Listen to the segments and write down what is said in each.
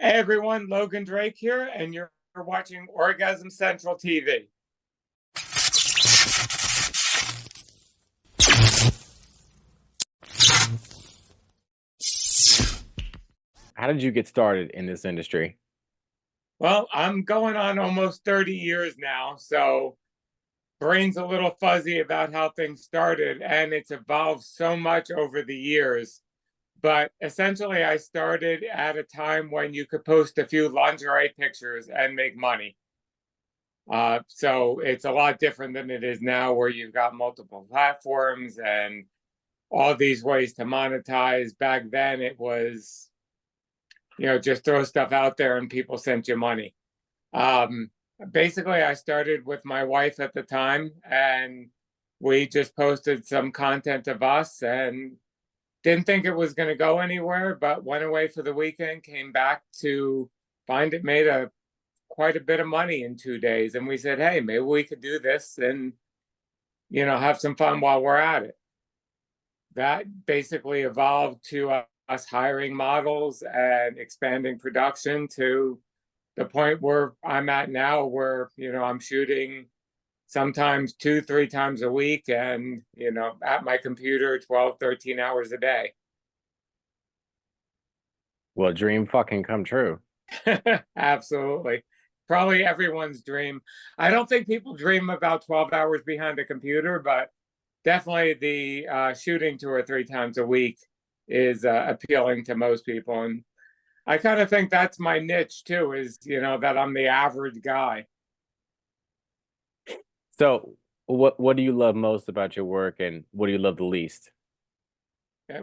Hey everyone, Logan Drake here, and you're watching Orgasm Central TV. How did you get started in this industry? Well, I'm going on almost 30 years now, so brain's a little fuzzy about how things started, and it's evolved so much over the years. But essentially, I started at a time when you could post a few lingerie pictures and make money. So it's a lot different than it is now, where you've got multiple platforms and all these ways to monetize. Back then, it was, just throw stuff out there and people sent you money. Um, Basically, I started with my wife at the time, and we just posted some content of us and didn't think it was going to go anywhere, but went away for the weekend, came back to find it made a quite a bit of money in 2 days. And we said, hey, maybe we could do this and, have some fun while we're at it. That basically evolved to us hiring models and expanding production to the point where I'm at now, where, I'm shooting sometimes 2, 3 times a week and, at my computer 12, 13 hours a day. Well, dream fucking come true. Absolutely. Probably everyone's dream. I don't think people dream about 12 hours behind a computer, but definitely the shooting 2 or 3 times a week is appealing to most people. And I kind of think that's my niche too, is, that I'm the average guy. So, what do you love most about your work, and what do you love the least?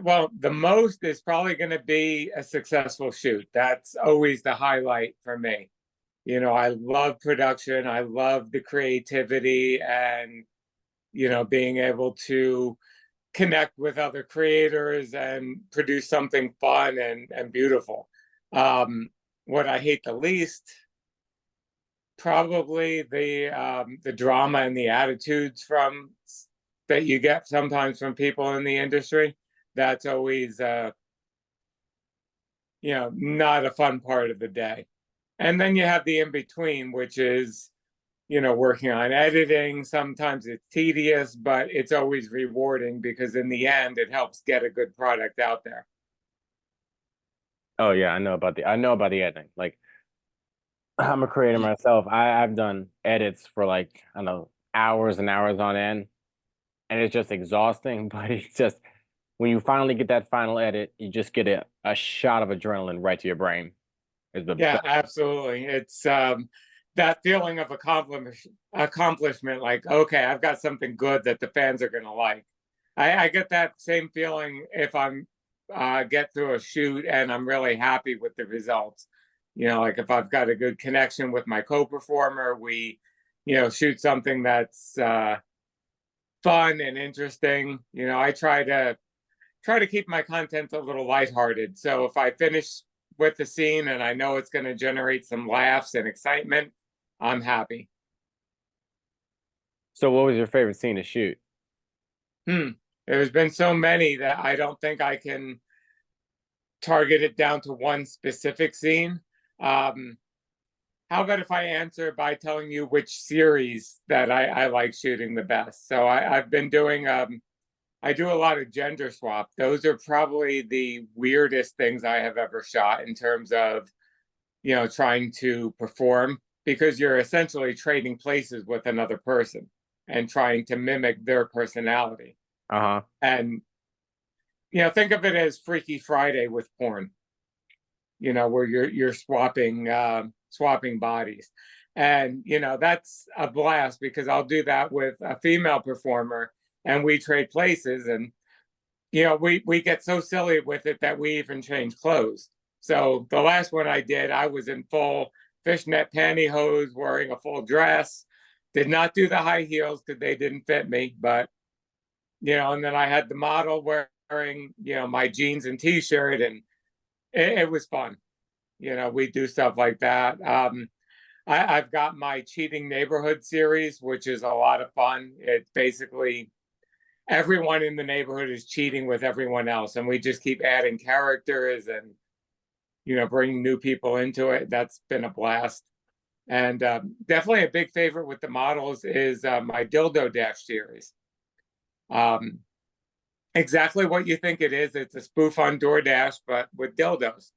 Well, the most is probably going to be a successful shoot. That's always the highlight for me. I love production. I love the creativity and, being able to connect with other creators and produce something fun and beautiful. What I hate the least, probably the drama and the attitudes from that you get sometimes from people in the industry. That's always not a fun part of the day. And then you have the in between, which is, working on editing. Sometimes it's tedious, but it's always rewarding because in the end, it helps get a good product out there. Oh yeah, I know about the editing. Like I'm a creator myself. I've done edits for like, I don't know, hours and hours on end, and it's just exhausting, but it's just when you finally get that final edit, you just get a shot of adrenaline right to your brain. Is the Yeah, best. absolutely. It's that feeling of accomplishment, like, okay, I've got something good that the fans are going to like. I get that same feeling if I'm get through a shoot and I'm really happy with the results. Like if I've got a good connection with my co-performer, we, shoot something that's fun and interesting. I try to keep my content a little lighthearted. So if I finish with the scene and I know it's going to generate some laughs and excitement, I'm happy. So, what was your favorite scene to shoot? Hmm. There's been so many that I don't think I can target it down to one specific scene. Um, how about if I answer by telling you which series that I like shooting the best? So I've been doing I do a lot of gender swap. Those are probably the weirdest things I have ever shot in terms of, trying to perform, because you're essentially trading places with another person and trying to mimic their personality. Uh-huh. And, think of it as Freaky Friday with porn, where you're swapping bodies. And, that's a blast because I'll do that with a female performer and we trade places. And we get so silly with it that we even change clothes. So the last one I did, I was in full fishnet pantyhose, wearing a full dress. Did not do the high heels because they didn't fit me, but and then I had the model wearing my jeans and t-shirt, and it was fun. We do stuff like that. I've got my Cheating Neighborhood series, which is a lot of fun. It's basically everyone in the neighborhood is cheating with everyone else, and we just keep adding characters and bringing new people into it. That's been a blast. And definitely a big favorite with the models is my Dildo Dash series. Um, exactly what you think it is. It's a spoof on DoorDash, but with dildos.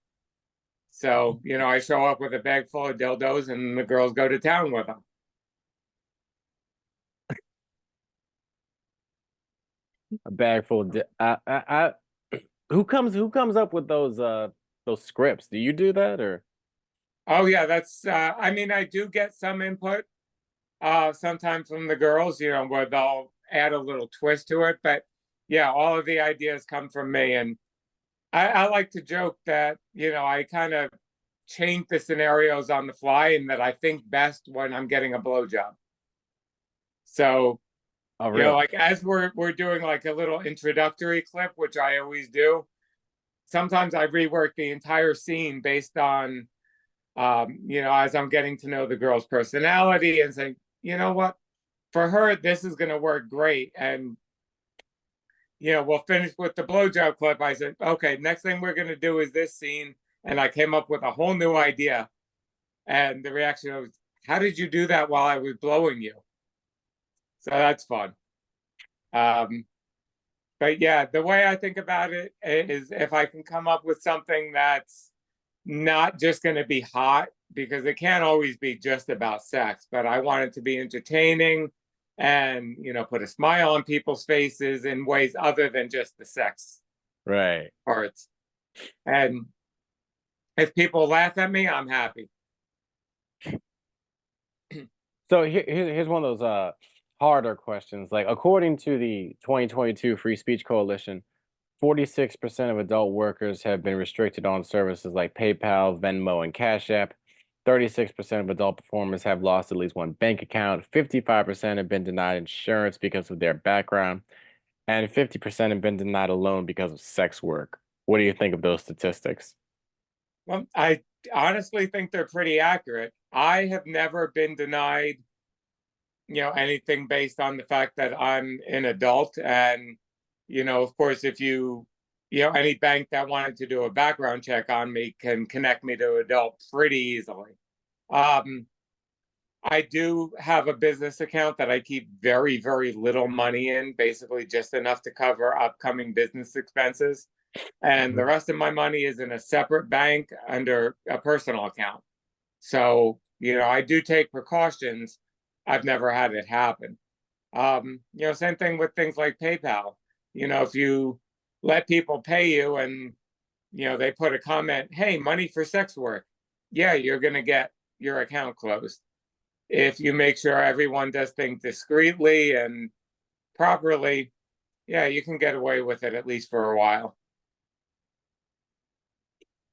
So, I show up with a bag full of dildos and the girls go to town with them. A bag full. Who comes up with those scripts? Do you do that or? Oh yeah, that's I mean, I do get some input sometimes from the girls, where they'll add a little twist to it. But yeah, all of the ideas come from me. And I like to joke that, I kind of change the scenarios on the fly and that I think best when I'm getting a blowjob. So, Oh, really? like as we're doing like a little introductory clip, which I always do, sometimes I rework the entire scene based on as I'm getting to know the girl's personality and saying, you know what, for her, this is going to work great. And, we'll finish with the blowjob clip. I said, okay, next thing we're going to do is this scene. And I came up with a whole new idea. And the reaction was, how did you do that while I was blowing you? So that's fun. But yeah, the way I think about it is if I can come up with something that's not just going to be hot, because it can't always be just about sex, but I want it to be entertaining and, put a smile on people's faces in ways other than just the sex Right. parts. And if people laugh at me, I'm happy. So here's one of those harder questions. Like according to the 2022 Free Speech Coalition, 46% of adult workers have been restricted on services like PayPal, Venmo, and Cash App. 36% of adult performers have lost at least one bank account. 55% have been denied insurance because of their background. And 50% have been denied a loan because of sex work. What do you think of those statistics? Well, I honestly think they're pretty accurate. I have never been denied, anything based on the fact that I'm an adult. And, of course, if any bank that wanted to do a background check on me can connect me to adult pretty easily. Um, I do have a business account that I keep very, very little money in, basically just enough to cover upcoming business expenses. And the rest of my money is in a separate bank under a personal account. So, I do take precautions. I've never had it happen. Same thing with things like PayPal. If you let people pay you and, they put a comment, hey, money for sex work, yeah, you're going to get your account closed. If you make sure everyone does things discreetly and properly, yeah, you can get away with it at least for a while.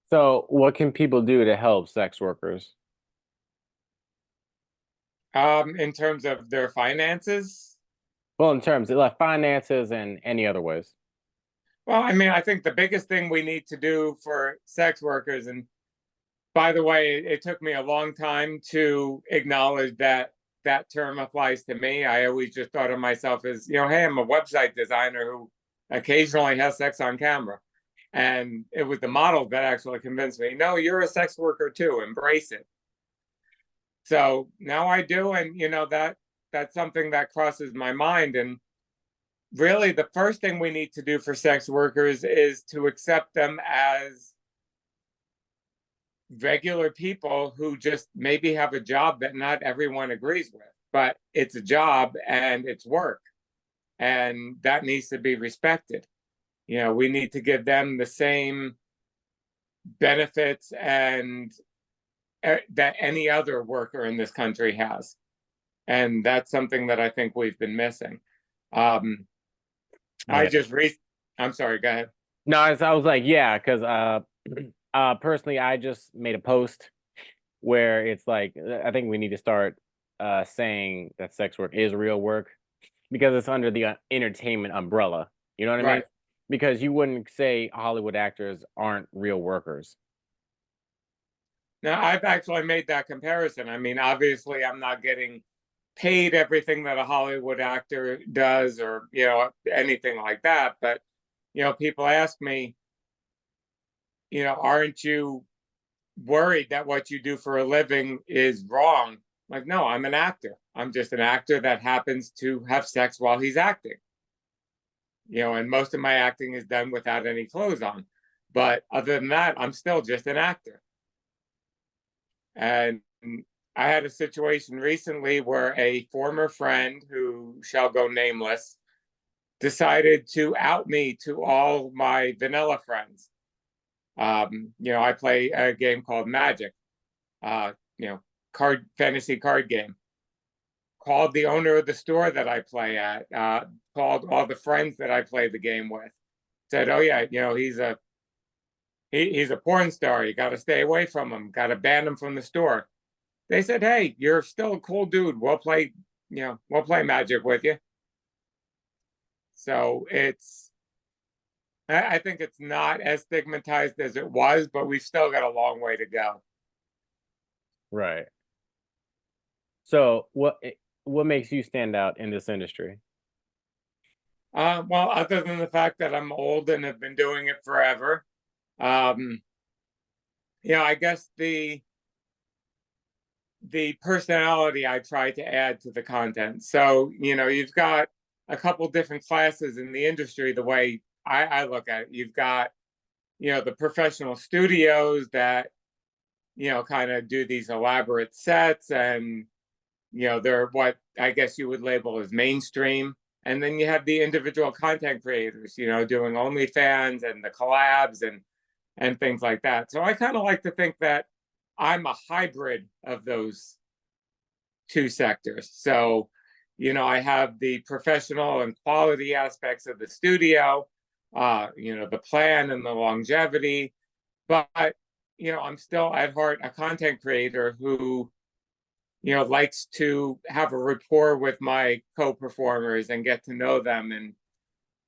So, what can people do to help sex workers? In terms of their finances, Well, in terms of like finances and any other ways. well, I mean, I think the biggest thing we need to do for sex workers, and by the way, it took me a long time to acknowledge that that term applies to me. I always just thought of myself as, hey, I'm a website designer who occasionally has sex on camera. And it was the model that actually convinced me, no, you're a sex worker too, embrace it. So now I do, and that's something that crosses my mind. And really, the first thing we need to do for sex workers is to accept them as regular people who just maybe have a job that not everyone agrees with, but it's a job and it's work, and that needs to be respected. We need to give them the same benefits and that any other worker in this country has. And that's something that I think we've been missing. Um, I Yeah. just I'm sorry, go ahead. No, I was like, yeah, because personally, I just made a post where it's like I think we need to start saying that sex work is real work because it's under the entertainment umbrella. You know what I mean? Right. Because you wouldn't say Hollywood actors aren't real workers. Now, I've actually made that comparison. I mean, obviously, I'm not getting paid everything that a Hollywood actor does or, anything like that. But, people ask me, aren't you worried that what you do for a living is wrong. Like, no, I'm an actor. I'm just an actor that happens to have sex while he's acting. And most of my acting is done without any clothes on. But other than that, I'm still just an actor. And I had a situation recently where a former friend who shall go nameless decided to out me to all my vanilla friends. I play a game called Magic, uh, fantasy card game. Called the owner of the store that I play at, called all the friends that I play the game with, said, "Oh yeah, he's a porn star. You got to stay away from him. Got to ban him from the store." They said, "Hey, you're still a cool dude. We'll play Magic with you." So I think it's not as stigmatized as it was, but we've still got a long way to go. Right. So what makes you stand out in this industry? Well, other than the fact that I'm old and have been doing it forever, um, I guess the personality I try to add to the content. So, you've got a couple different classes in the industry. The way I look at it, you've got, the professional studios that, kind of do these elaborate sets, and, they're what I guess you would label as mainstream. And then you have the individual content creators, doing OnlyFans and the collabs and things like that. So I kind of like to think that I'm a hybrid of those two sectors. So, I have the professional and quality aspects of the studio, the plan and the longevity, but I'm still at heart a content creator who, likes to have a rapport with my co-performers and get to know them. And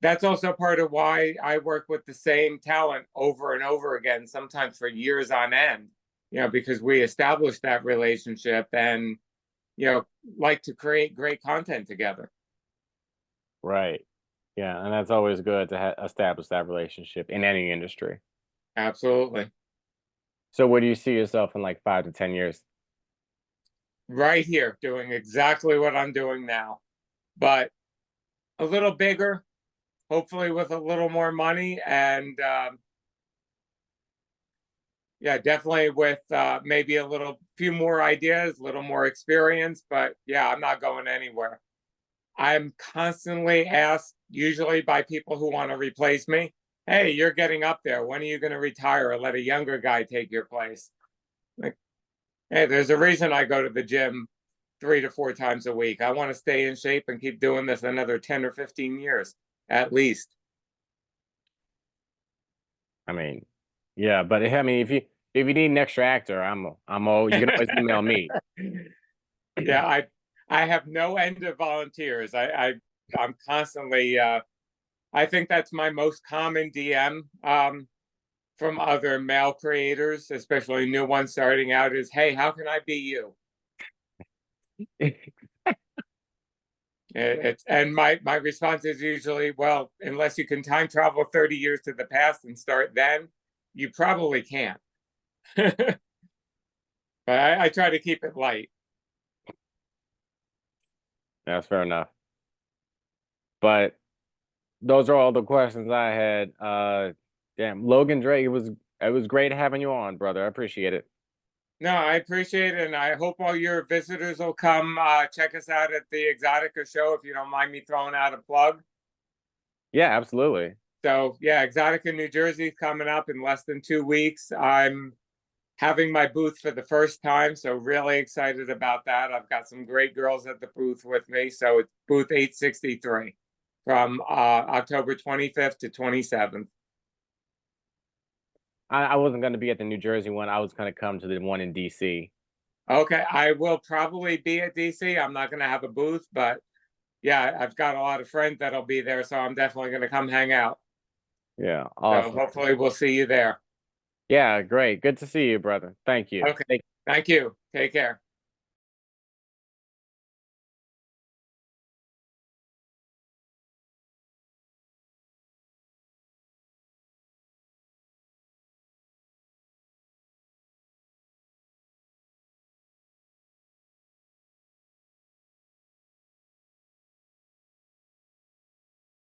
that's also part of why I work with the same talent over and over again, sometimes for years on end, because we established that relationship and, like to create great content together. Right. Yeah, and that's always good to establish that relationship in any industry. Absolutely. So where do you see yourself in like 5 to 10 years? Right here, doing exactly what I'm doing now, but a little bigger, hopefully with a little more money, and yeah, definitely with maybe a little few more ideas, a little more experience. But yeah, I'm not going anywhere. I'm constantly asked, usually by people who want to replace me, "Hey, you're getting up there. When are you going to retire or let a younger guy take your place?" Like, hey, there's a reason I go to the gym 3 to 4 times a week. I want to stay in shape and keep doing this another 10 or 15 years at least. I mean, yeah, but I mean, if you need an extra actor, I'm all you can always email me. Yeah, I have no end of volunteers. I'm constantly I think that's my most common DM from other male creators, especially new ones starting out, is, "Hey, how can I be you?" And my response is usually, "Well, unless you can time travel 30 years to the past and start then, you probably can't." But I try to keep it light. That's fair enough. But those are all the questions I had. Damn, Logan Drake, it was great having you on, brother. I appreciate it. No, I appreciate it, and I hope all your visitors will come check us out at the Exotica show, if you don't mind me throwing out a plug. Yeah, absolutely. So yeah, Exotica New Jersey is coming up in less than 2 weeks. I'm having my booth for the first time, so really excited about that. I've got some great girls at the booth with me. So it's booth 863 from October 25th to 27th. I wasn't going to be at the New Jersey one. I was going to come to the one in DC. Okay, I will probably be at DC. I'm not going to have a booth, but yeah, I've got a lot of friends that'll be there, so I'm definitely going to come hang out. Yeah, So awesome. hopefully we'll see you there. Yeah, great. Good to see you, brother. Thank you. Okay, thank you. Take care.